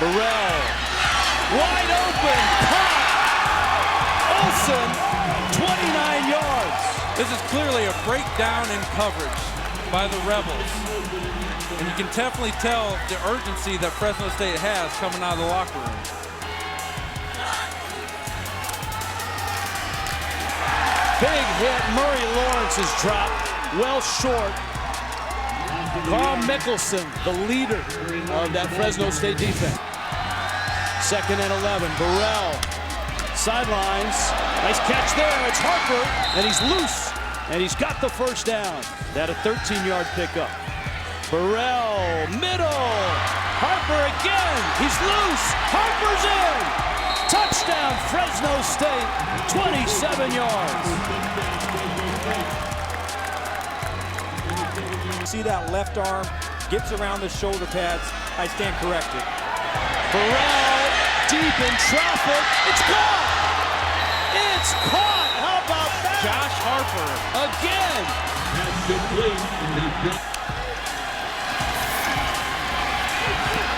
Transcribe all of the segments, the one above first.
Burrell, wide open, caught. Olsen, 29 yards. This is clearly a breakdown in coverage by the Rebels. And you can definitely tell the urgency that Fresno State has coming out of the locker room. Big hit. Murray Lawrence is dropped well short. Carl Mickelson, the leader of that Fresno State defense. 2nd and 11. Burrell, sidelines. Nice catch there. It's Harper, and he's loose. And he's got the first down. That a 13-yard pickup. Burrell, middle. Harper again. He's loose. Harper's in. Touchdown, Fresno State. 27 yards. See that left arm, gets around the shoulder pads. I stand corrected. Burrell, deep in traffic. It's caught. It's caught. How about that? Josh Harper. Again.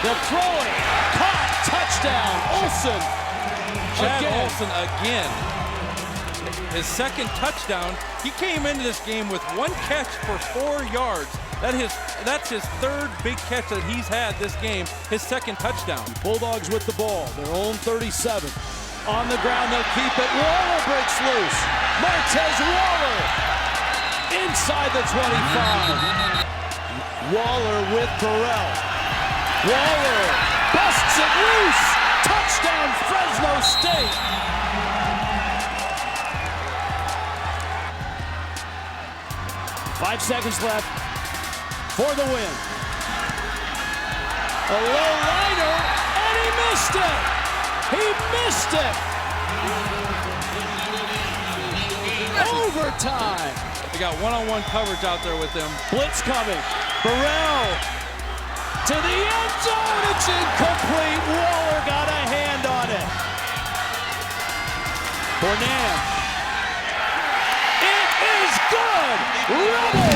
They'll throw it. Caught. Touchdown. Olsen. Chad Again. Olsen again. His second touchdown. He came into this game with 1 catch for 4 yards. That's his third big catch that he's had this game, his second touchdown. Bulldogs with the ball, their own 37. On the ground, they'll keep it. Waller breaks loose. Martez Waller inside the 25. Waller with Burrell. Waller busts it loose. Touchdown, Fresno State. Five seconds left for the win. A low liner, and he missed it. He missed it. Overtime. They got one-on-one coverage out there with him. Blitz coming. Burrell to the end zone. It's incomplete. Waller got a hand on it. Bornam. It is good. Rebels